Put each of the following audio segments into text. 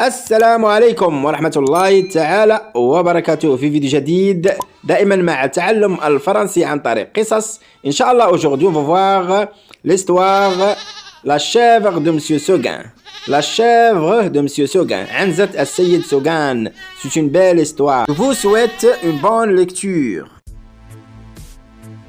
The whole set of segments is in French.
السلام عليكم ورحمة الله تعالى وبركاته في فيديو جديد دائما مع تعلم الفرنسي عن طريق قصص. إن شاء الله aujourd'hui on va voir l'histoire La chèvre de Monsieur Seguin. La chèvre de Monsieur Seguin. Anzat al-Sayyid Seguin. C'est une belle histoire. Je vous souhaite une bonne lecture.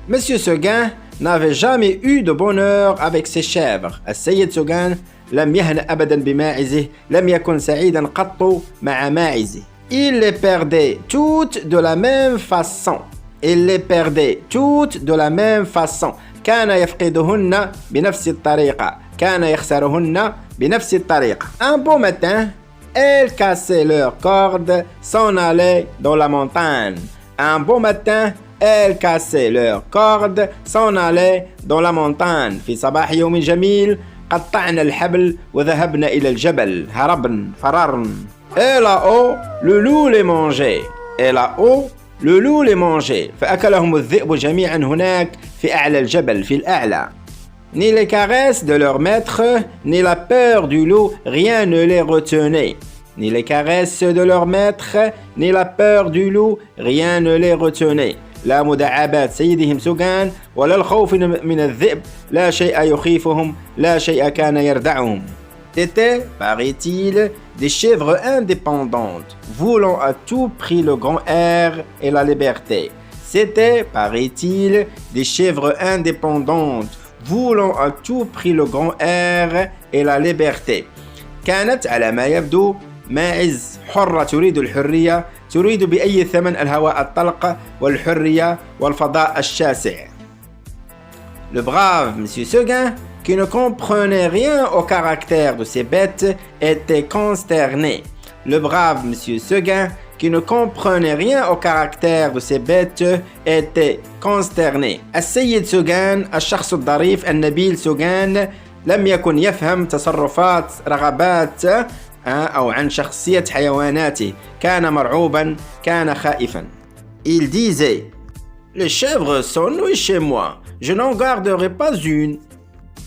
Monsieur Seguin n'avait jamais eu de bonheur avec ses chèvres. السيد سوغان لم يهنأ أبدا بماعزه، لم يكن سعيدا قط مع ماعزه. Il les perdait toutes de la même façon. Il les perdait toutes de la même façon. كان يفقدهن بنفس الطريقة. كان يخسرهن بنفس الطريقة. Un beau matin, elles cassaient leurs cordes, s'en allaient dans la montagne. Un beau matin, elles cassaient leurs cordes, s'en allaient dans la montagne. في صباح يوم جميل قطعنا الحبل وذهبنا إلى الجبل. هربن فررن. Et là-haut, le loup les mangeait. Et là-haut, le loup les mangeait. فأكلهم الذئب جميعا هناك في أعلى الجبل في الأعلى. Ni les caresses de leur maître, ni la peur du loup, rien ne les retenait. Ni les caresses de leur maître, ni la peur du loup, rien ne les retenait. لا مداعبات سيدهم سوغان ولا الخوف من الذئب، لا شيء يخيفهم، لا شيء كان يردعهم. C'était, paraît-il, des chèvres indépendantes, voulant à tout prix le grand air et la liberté. C'était, paraît-il, des chèvres indépendantes, voulant à tout prix le grand air et la liberté. كانت على ما يبدو ماعز حرة تريد الحرية، تريد بأي ثمن الهواء الطلق والحرية والفضاء الشاسع. Le brave Monsieur Seguin, qui ne comprenait rien au caractère de ces bêtes, était consterné. Le brave Monsieur Seguin, qui ne comprenait rien au caractère de ces bêtes, était consterné. السيد سوغان الشخص الظريف النبيل سوغان لم يكن يفهم تصرفات رغبات أو عن شخصية حيواناته. كان مرعوبا، كان خائفا. Il disait: Les chèvres s'ennuient chez moi, je n'en garderai pas une.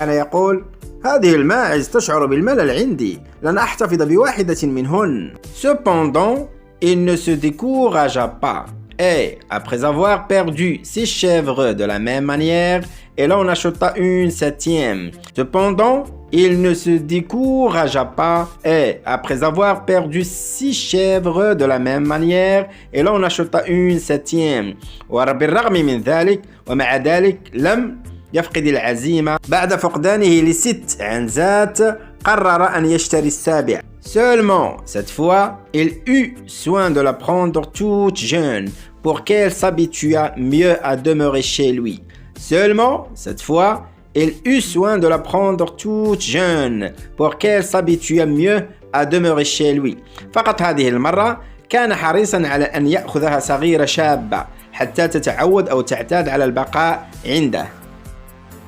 كان يقول: هذه الماعز تشعر بالملل عندي، لن أحتفظ بواحدة منهن. Cependant, il ne se découragea pas. Et, après avoir perdu 6 chèvres de la même manière, il en acheta une 7e. Cependant, il ne se découragea pas. Et, après avoir perdu 6 chèvres de la même manière, il en acheta une 7e. وبالرغم من ذلك ومع ذلك لم يفقد العزيمة. بعد فقدانه ل6 عنزات قرر أن يشتري السابع. Seulement, cette fois, il eut soin de la prendre toute jeune pour qu'elle s'habituât mieux à demeurer chez lui. Seulement, cette fois, il eut soin de la prendre toute jeune pour qu'elle s'habituât mieux à demeurer chez lui. فقط هذه المرة كان حريصا على أن يأخذها صغيرة شابة حتى تتعود أو تعتاد على البقاء عنده.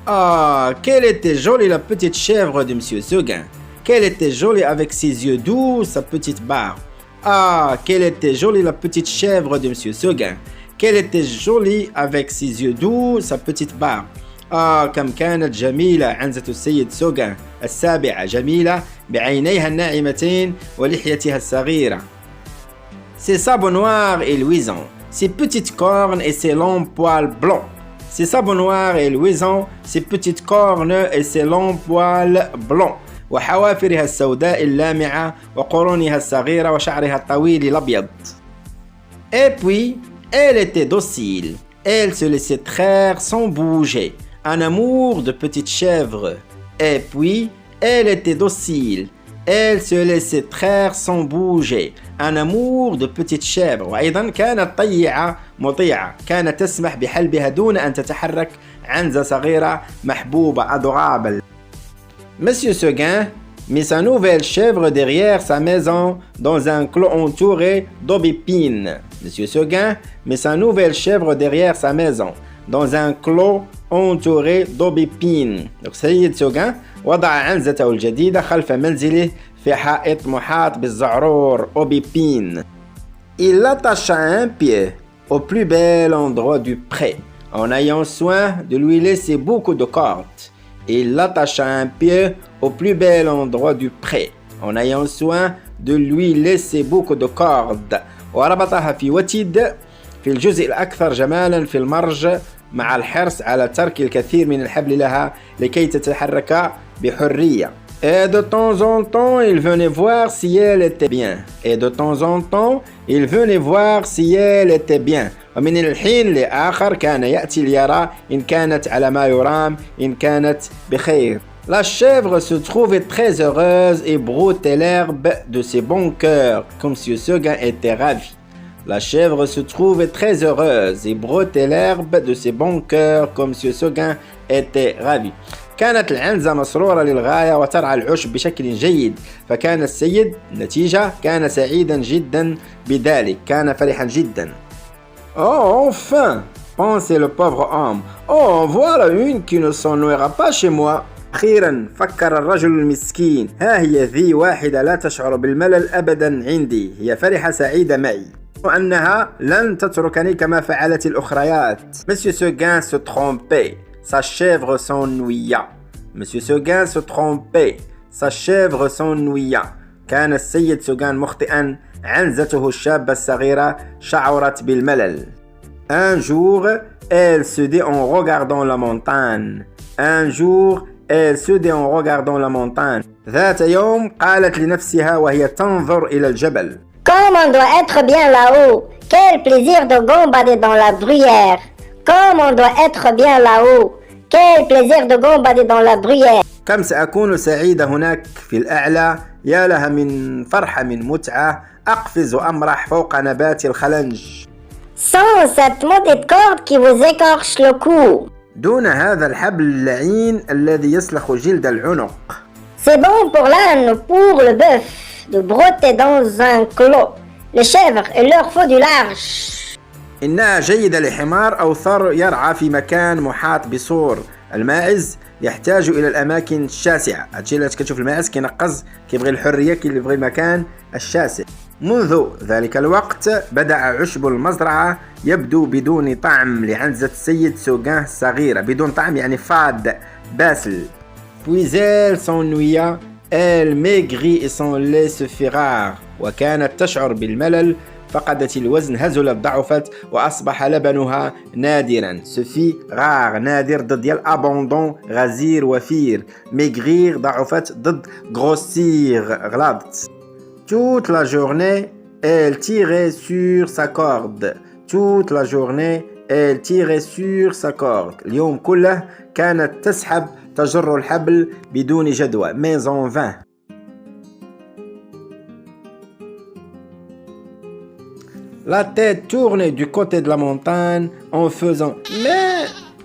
Ah, quelle était jolie la petite chèvre de Monsieur Seguin. Qu'elle était jolie avec ses yeux doux, sa petite barbe. Ah, quelle était jolie la petite chèvre de Monsieur Seguin. Qu'elle était jolie avec ses yeux doux, sa petite barbe. Ah, كم كانت جميلة عنزة السيد سوغان السابعة، جميلة بعينيها الناعمتين ولحيتها الصغيرة. Ses sabots noirs et luisants, ses petites cornes et ses longs poils blancs. Ses sabots noirs et luisants, ses petites cornes et ses longs poils blancs. وحوافرها السوداء اللامعة وقرونها الصغيرة وشعرها الطويل الأبيض. Et puis, elle était docile. Elle se laissait traire sans bouger. Un amour de petite chèvre. Et puis, elle était docile. Elle se laissait traire sans bouger. Un amour de petite chèvre. وأيضا كانت طيعة مطيعة. كانت تسمح بحلبها دون أن تتحرك. عنزة صغيرة محبوبة adorable. Monsieur Seguin mit sa nouvelle chèvre derrière sa maison dans un clos entouré d'aubépines. Monsieur Seguin mit sa nouvelle chèvre derrière sa maison dans un clos entouré d'aubépines. Donc سيد سوغان وضع عنزته الجديدة خلف منزله في حائط محاط بالزعرور aubépines. Il l'attacha un pied au plus bel endroit du pré en ayant soin de lui laisser beaucoup de cordes. Il l'attacha un pied au plus bel endroit du pré en ayant soin de lui laisser beaucoup de cordes وربطها في وتد في الجزء الأكثر جمالا في المرج مع الحرص على ترك الكثير من الحبل لها لكي تتحرك بحرية. Et de temps en temps, il venait voir si elle était bien. Et de temps en temps, il venait voir si elle était bien. ومن الحين لآخر كان يأتي ليرى إن كانت على ما يرام إن كانت بخير. La chèvre se trouvait très heureuse et broutait l'herbe de ses bons cœurs, comme si Seguin était ravi. La chèvre se trouvait très heureuse et broutait l'herbe de ses bons cœurs, comme si Seguin était ravi. كانت العنزة مسرورة للغاية وترعى العشب بشكل جيد، فكان السيد نتيجة كان سعيدا جدا بذلك، كان فرحا جدا. Oh, enfin, pensait le pauvre homme. Oh, voilà une qui ne s'ennuiera pas chez moi. أخيرا فكر الرجل المسكين، ها هي ذي واحدة لا تشعر بالملل أبدا عندي، هي فرحة سعيدة معي وأنها لن تتركني كما فعلت الأخريات. Monsieur Seguin se trompait, sa chèvre s'ennuya. Monsieur Seguin se trompait, sa chèvre s'ennuya. كان السيد سوغان مخطئا، عنزته الشابة الصغيرة شعرت بالملل. Un jour, elle se dit en regardant la montagne. Un jour, elle se dit en regardant la montagne. ذات يوم قالت لنفسها وهي تنظر إلى الجبل. Comme on doit être bien là-haut. Quel plaisir de gambader dans la bruyère. Comme on doit être bien là-haut. Quel plaisir de gambader dans la bruyère. كم سأكون سعيدة هناك في الأعلى، يا لها من فرحة من متعة، أقفز وأمرح فوق نبات الخلنج. Sans cette maudite corde qui vous écorche le cou. دون هذا الحبل اللعين الذي يسلخ جلد العنق. C'est bon pour l'âne ou pour le bœuf de brouter dans un clos. Les chèvres, il leur faut du large. إنها جيدة لحمار أو ثور يرعى في مكان محاط بسور. الماعز يحتاج إلى الأماكن الشاسعة. هادشي اللي كتشوف الماعز كينقز كيبغي الحرية كيبغي المكان الشاسع. منذ ذلك الوقت بدأ عشب المزرعة يبدو بدون طعم لعنزة السيد سوغان الصغيرة. بدون طعم يعني فاد باسل. Puis elle s'ennuya, elle maigrit et son lait se fit rare. وكانت تشعر بالملل، فقدت الوزن، هزلت، ضعفت، وأصبح لبنها نادرا. se fit rare نادر ضد ديال abondant غزير وفير. maigrir ضعفت ضد grossir غلاضت. Toute la journée, elle tirait sur sa corde. Toute la journée, elle tirait sur sa corde. اليوم كله كانت تسحب تجر الحبل بدون جدوى. mais en vain. La tête tournait du côté de la montagne en faisant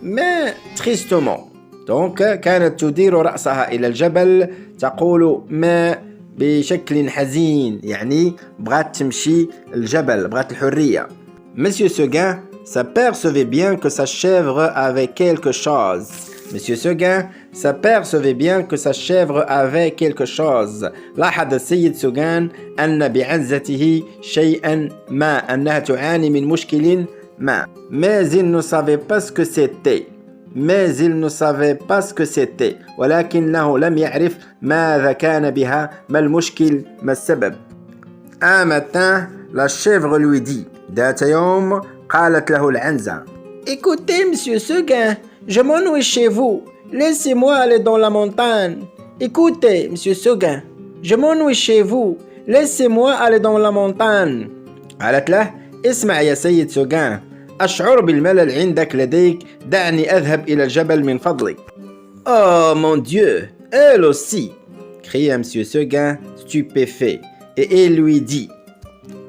mais tristement. Donc كانت تدير رأسها إلى الجبل تقول ما بشكل حزين، يعني بغات تمشي الجبل، بغات الحرية. Monsieur Seguin s'apercevait bien que sa chèvre avait quelque chose. Monsieur Seguin s'apercevait bien que sa chèvre avait quelque chose. لاحظ السيد سوغان أن بعنزته شيئا ما، أنها تعاني من مشكل ما. Mais il ne savait pas ce que c'était. Mais il ne savait pas ce que c'était. ولكنه لم يعرف ماذا كان بها، ما المشكل، ما السبب. Un matin, la chèvre lui dit. ذات يوم قالت له العنزة. Écoutez, monsieur Seguin, je m'ennuie chez vous. Laissez-moi aller dans la montagne. Écoutez, monsieur Seguin, je m'ennuie chez vous. Laissez-moi aller dans la montagne. قالت له اسمع يا سيد سوغان، أشعر بالملل عندك لديك، دعني أذهب إلى الجبل من فضلك. Oh mon Dieu, elle aussi, cria monsieur Seguin stupéfait. Et il lui dit.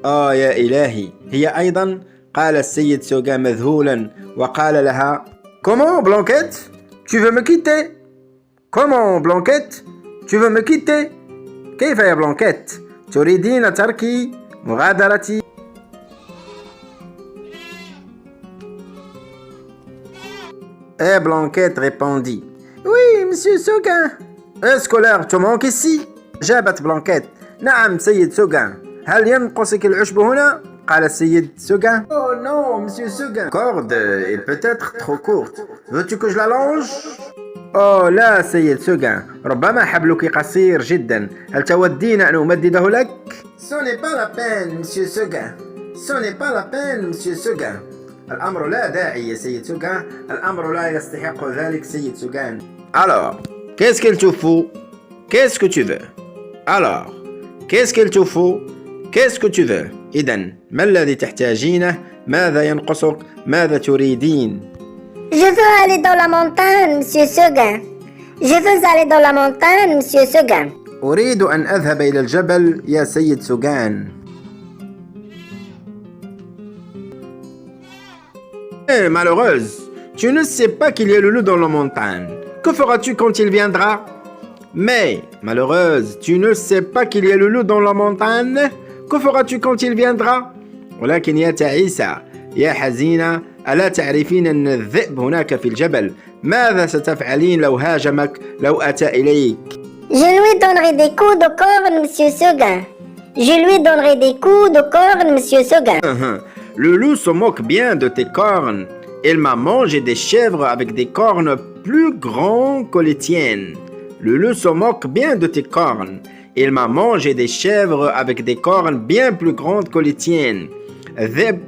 Oh يا إلهي، هي أيضا. قال السيد سوغان مذهولا وقال لها Comment Blanquette? Tu veux me quitter? Comment Blanquette? Tu veux me quitter? كيف يا بلانكيت؟ تريدين تركي مغادرتي؟ Et Blanquette répondit Oui, monsieur Seguin. Scolaire, tu manques ici? جابت بلانكيت نعم سيد سوغان. هل ينقصك العشب هنا؟ قال السيد سوغان. Oh non, monsieur Seguin. Corde, elle peut être trop courte. Veux-tu que je l'allonge? أوه لا سيد سوغان، ربما حبلك قصير جدا، هل تودين أن أمدده لك؟ Ce n'est pas la peine, monsieur Seguin. Ce n'est pas la peine, monsieur Seguin. الأمر لا داعي يا سيد سوغان، الأمر لا يستحق ذلك سيد سوغان. Alors, qu'est-ce qu'il te faut? Qu'est-ce que tu veux? Alors, qu'est-ce qu'il te faut? Qu'est-ce que tu veux? إذن ما الذي تحتاجينه؟ ماذا ينقصك؟ ماذا تريدين؟ Je veux aller dans la montagne, monsieur Seguin. Je veux aller dans la montagne, monsieur Seguin. أريد أن أذهب إلى الجبل يا سيد سوغان. Eh, malheureuse, tu ne sais pas qu'il y a le loup dans la montagne. Que feras-tu quand il viendra? Mais, malheureuse, tu ne sais pas qu'il y a le loup dans la montagne. Que feras-tu quand il viendra? ولكن يا تعيسة، يا حزينة، ألا تعرفين أن الذئب هناك في الجبل؟ ماذا ستفعلين لو هاجمك، لو أتى إليك؟ Je lui donnerai des coups de corne, monsieur Seguin. Je lui donnerai des coups de corne, monsieur Seguin. Le loup se moque bien de tes cornes. Il m'a mangé des chèvres avec des cornes plus grands que les tiennes. Le loup se moque bien de tes cornes. Il m'a mangé des chèvres avec des cornes bien plus grandes que les tiennes. الذئب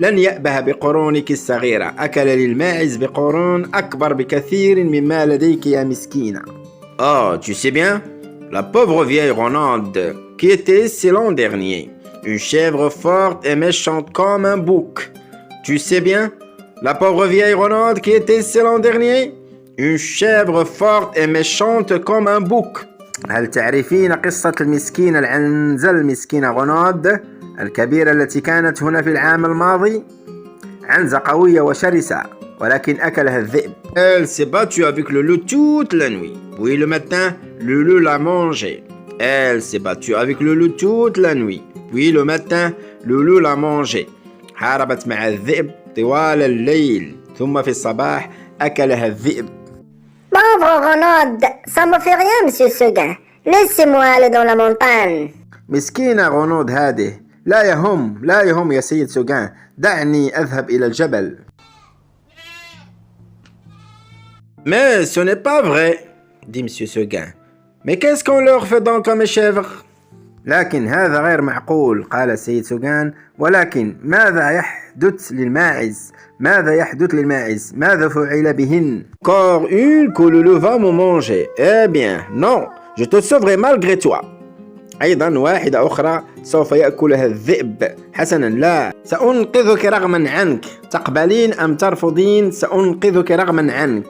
لن يأبه بقرونك الصغيرة. أكل للماعز بقرون أكبر بكثير مما لديك يا مسكينة. Oh, tu sais bien, la pauvre vieille renarde qui était ici l'an dernier, une chèvre forte et méchante comme un bouc. Tu sais bien, la pauvre vieille renarde qui était ici l'an dernier, une chèvre forte et méchante comme un bouc. هل تعرفين قصة المسكينة العنزة المسكينة غناد الكبيرة التي كانت هنا في العام الماضي؟ عنزة قوية وشرسة ولكن أكلها الذئب. Elle s'est battue avec le loup toute la nuit. Puis le matin, le loup l'a mangée. Elle s'est battue avec le loup toute la nuit. Puis le matin, le loup l'a mangée. حاربت مع الذئب طوال الليل. ثم في الصباح أكلها الذئب. Pauvre renarde, ça me fait rien, monsieur Seguin. Laissez-moi aller dans la montagne. مسكينة غنود هذه. لا يهم يا سيد سوغان. دعني أذهب إلى الجبل. Mais ce n'est pas vrai, dit monsieur Seguin. Mais qu'est-ce qu'on leur fait donc à mes chèvres? لكن هذا غير معقول، قال السيد سوغان. ولكن ماذا يحدث للماعز؟ ماذا فعل بهن؟ Encore une que le loup va me manger. Eh bien, non, je te sauverai malgré toi. أيضا واحدة أخرى سوف يأكلها الذئب. حسنا لا، سأنقذك رغما عنك. تقبلين أم ترفضين؟ سأنقذك رغما عنك.